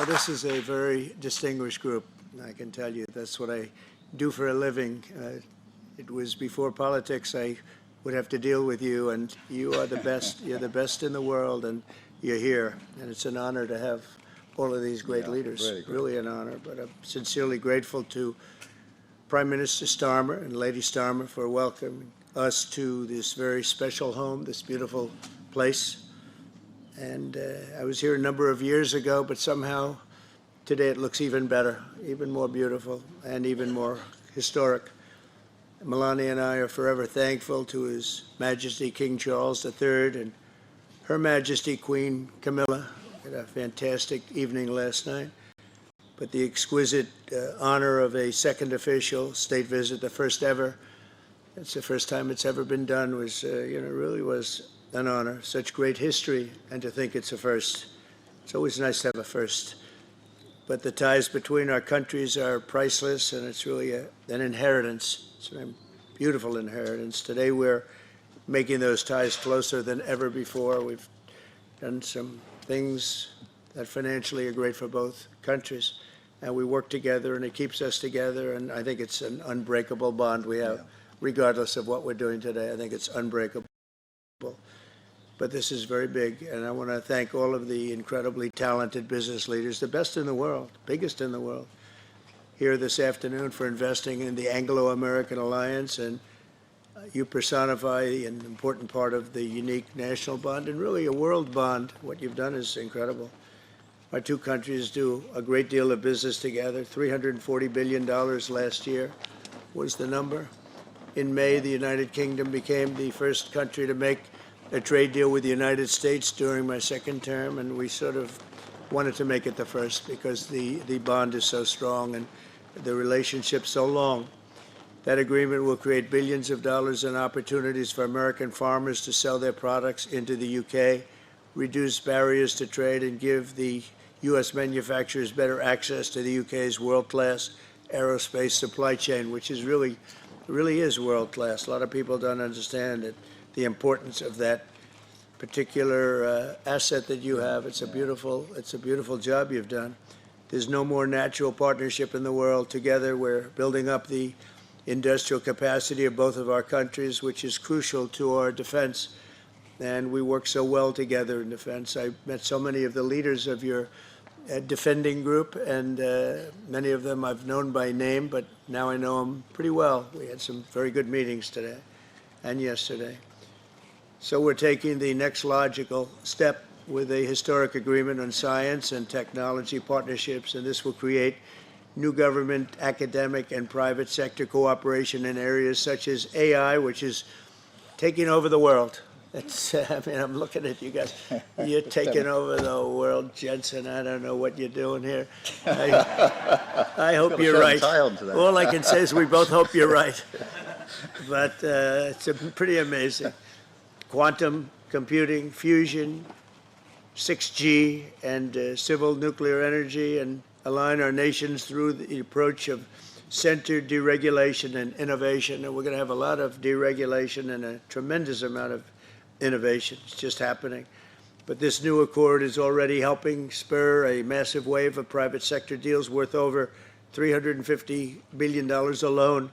This is a very distinguished group. I can tell you that's what I do for a living. It was before politics. I would have to deal with you, and you are the best. You're the best in the world, and you're here. And it's an honor to have all of these great leaders. Really an honor. But I'm sincerely grateful to Prime Minister Starmer and Lady Starmer for welcoming us to this very special home, this beautiful place. And I was here a number of years ago, but somehow today it looks even better, even more beautiful, and even more historic. Melania and I are forever thankful to His Majesty King Charles III and Her Majesty Queen Camilla. We had a fantastic evening last night. But the exquisite honor of a second official state visit, the first ever, it's the first time it's ever been done, was, really was an honor. Such great history, and to think it's a first. It's always nice to have a first. But the ties between our countries are priceless, and it's really an inheritance. It's a beautiful inheritance. Today we're making those ties closer than ever before. We've done some things that financially are great for both countries, and we work together, and it keeps us together, and I think it's an unbreakable bond we have, regardless of what we're doing today. I think it's unbreakable. But this is very big, and I want to thank all of the incredibly talented business leaders, the best in the world, biggest in the world, here this afternoon for investing in the Anglo-American alliance, and you personify an important part of the unique national bond and really a world bond. What you've done is incredible. Our two countries do a great deal of business together. $340 billion last year was the number. In May, the United Kingdom became the first country to make a trade deal with the United States during my second term, and we sort of wanted to make it the first because the bond is so strong and the relationship so long. That agreement will create billions of dollars in opportunities for American farmers to sell their products into the UK, reduce barriers to trade, and give the U.S. manufacturers better access to the UK's world-class aerospace supply chain, which is really is world-class. A lot of people don't understand it, the importance of that particular asset that you have. It's a beautiful job you've done. There's no more natural partnership in the world. Together, we're building up the industrial capacity of both of our countries, which is crucial to our defense. And we work so well together in defense. I met so many of the leaders of your defending group, and many of them I've known by name, but now I know them pretty well. We had some very good meetings today and yesterday. So we're taking the next logical step with a historic agreement on science and technology partnerships, and this will create new government, academic, and private sector cooperation in areas such as AI, which is taking over the world. I'm looking at you guys. You're taking over the world, Jensen. I don't know what you're doing here. I hope you're right. All I can say is we both hope you're right. But it's pretty amazing. Quantum computing, fusion, 6G, and civil nuclear energy, and align our nations through the approach of centered deregulation and innovation. And we're going to have a lot of deregulation and a tremendous amount of innovation. It's just happening. But this new accord is already helping spur a massive wave of private sector deals worth over $350 billion alone,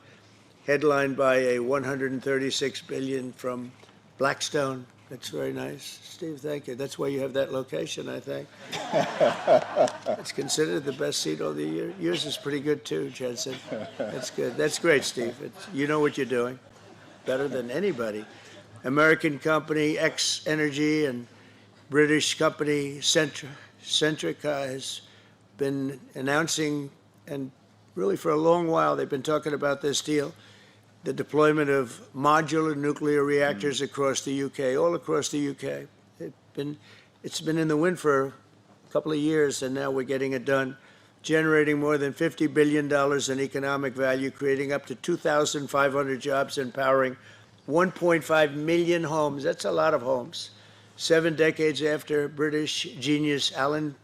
headlined by a $136 billion from Blackstone. That's very nice. Steve, thank you. That's why you have that location, I think. It's considered the best seat all the year. Yours is pretty good too, Jensen. That's good. That's great, Steve. You know what you're doing better than anybody. American company X Energy and British company Centrica has been announcing, and really for a long while they've been talking about this deal, the deployment of modular nuclear reactors across the UK, all across the UK. It's been in the wind for a couple of years, and now we're getting it done, generating more than $50 billion in economic value, creating up to 2,500 jobs, and powering 1.5 million homes. That's a lot of homes. 7 decades after British genius Alan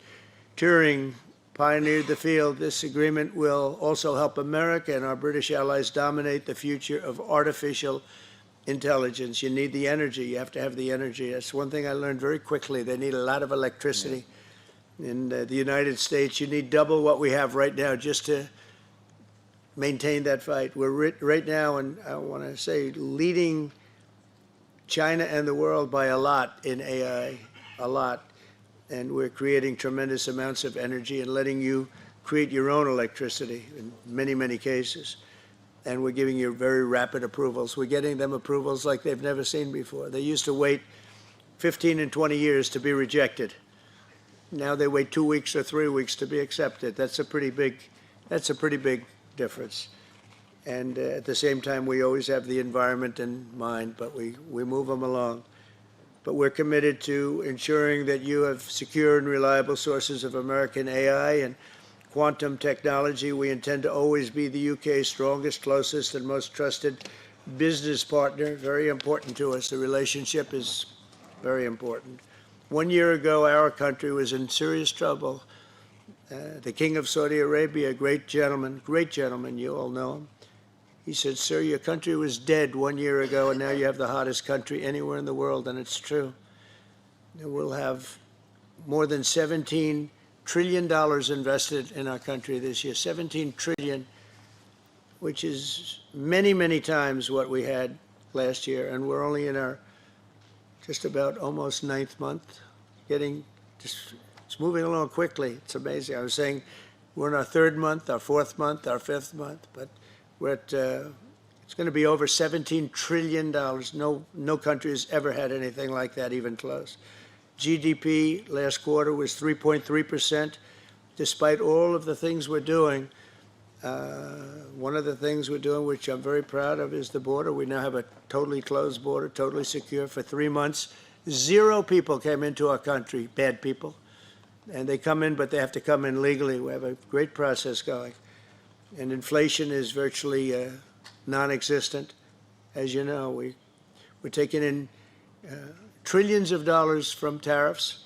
Turing pioneered the field, this agreement will also help America and our British allies dominate the future of artificial intelligence. You need the energy. You have to have the energy. That's one thing I learned very quickly. They need a lot of electricity. In the United States, you need double what we have right now just to maintain that fight. We're right now, and I want to say, leading China and the world by a lot in AI, a lot. And we're creating tremendous amounts of energy and letting you create your own electricity in many, many cases. And we're giving you very rapid approvals. We're getting them approvals like they've never seen before. They used to wait 15 and 20 years to be rejected. Now they wait 2 weeks or 3 weeks to be accepted. That's a pretty big difference. And at the same time, we always have the environment in mind, but we move them along. But we're committed to ensuring that you have secure and reliable sources of American AI and quantum technology. We intend to always be the UK's strongest, closest, and most trusted business partner. Very important to us. The relationship is very important. 1 year ago, our country was in serious trouble. The King of Saudi Arabia, a great gentleman, you all know him. He said, "Sir, your country was dead 1 year ago, and now you have the hottest country anywhere in the world," and it's true. We'll have more than $17 trillion invested in our country this year, 17 trillion, which is many, many times what we had last year, and we're only in our just about almost 9th month, it's moving along quickly. It's amazing. I was saying we're in our 3rd month, our 4th month, our 5th month, but we're at, it's going to be over $17 trillion. No country has ever had anything like that, even close. GDP last quarter was 3.3%. Despite all of the things we're doing, one of the things we're doing, which I'm very proud of, is the border. We now have a totally closed border, totally secure. For 3 months, 0 people came into our country, bad people. And they come in, but they have to come in legally. We have a great process going. And inflation is virtually non-existent. As you know, we're taking in trillions of dollars from tariffs,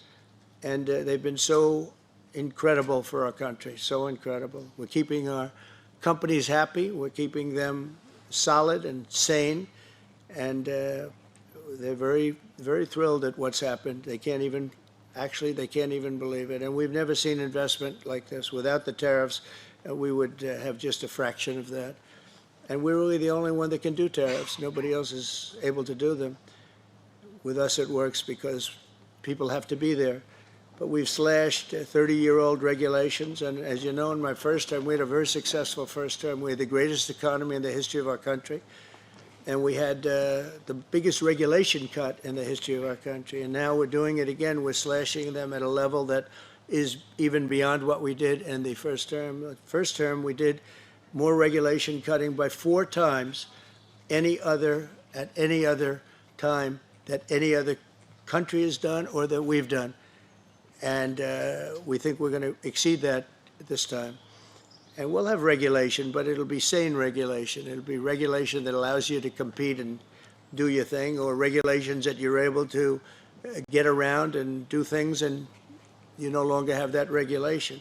and they've been so incredible for our country, so incredible. We're keeping our companies happy. We're keeping them solid and sane, and they're very, very thrilled at what's happened. They can't even believe it. And we've never seen investment like this. Without the tariffs, we would have just a fraction of that. And we're really the only one that can do tariffs. Nobody else is able to do them. With us, it works because people have to be there. But we've slashed 30-year-old regulations. And as you know, in my first term, we had a very successful first term. We had the greatest economy in the history of our country. And we had the biggest regulation cut in the history of our country. And now we're doing it again. We're slashing them at a level that is even beyond what we did in the first term. The first term, we did more regulation cutting by 4 times at any other time that any other country has done or that we've done. And we think we're going to exceed that this time. And we'll have regulation, but it'll be sane regulation. It'll be regulation that allows you to compete and do your thing, or regulations that you're able to get around and do things and you no longer have that regulation.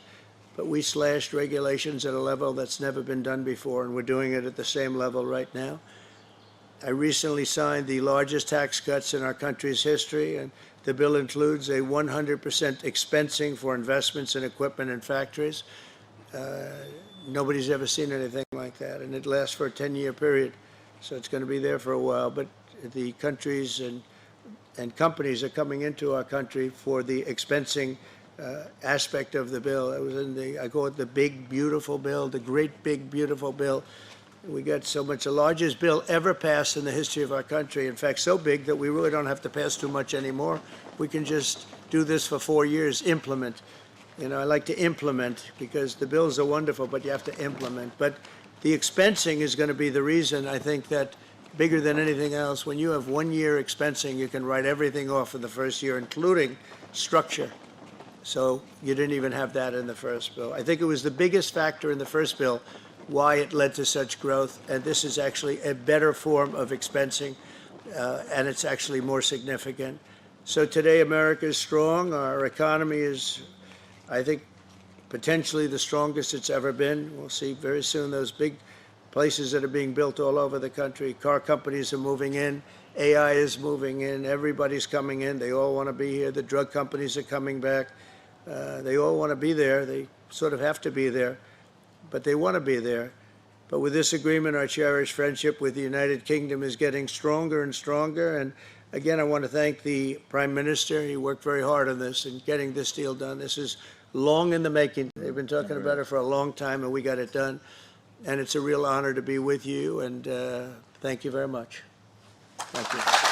But we slashed regulations at a level that's never been done before, and we're doing it at the same level right now. I recently signed the largest tax cuts in our country's history, and the bill includes a 100% expensing for investments in equipment and factories. Nobody's ever seen anything like that, and it lasts for a 10-year period, so it's going to be there for a while. But the countries and companies are coming into our country for the expensing aspect of the bill. It was in I call it the big, beautiful bill, the great, big, beautiful bill. We got so much, the largest bill ever passed in the history of our country. In fact, so big that we really don't have to pass too much anymore. We can just do this for 4 years, implement. You know, I like to implement because the bills are wonderful, but you have to implement. But the expensing is going to be the reason, I think, that bigger than anything else, when you have 1 year expensing, you can write everything off in the first year, including structure. So you didn't even have that in the first bill. I think it was the biggest factor in the first bill why it led to such growth, and this is actually a better form of expensing, and it's actually more significant. So today, America is strong. Our economy is, I think, potentially the strongest it's ever been. We'll see very soon those big places that are being built all over the country. Car companies are moving in. AI is moving in. Everybody's coming in. They all want to be here. The drug companies are coming back. They all want to be there. They sort of have to be there, but they want to be there. But with this agreement, our cherished friendship with the United Kingdom is getting stronger and stronger. And again, I want to thank the Prime Minister. He worked very hard on this and getting this deal done. This is long in the making. They've been talking about it for a long time, and we got it done. And it's a real honor to be with you. And thank you very much. Thank you.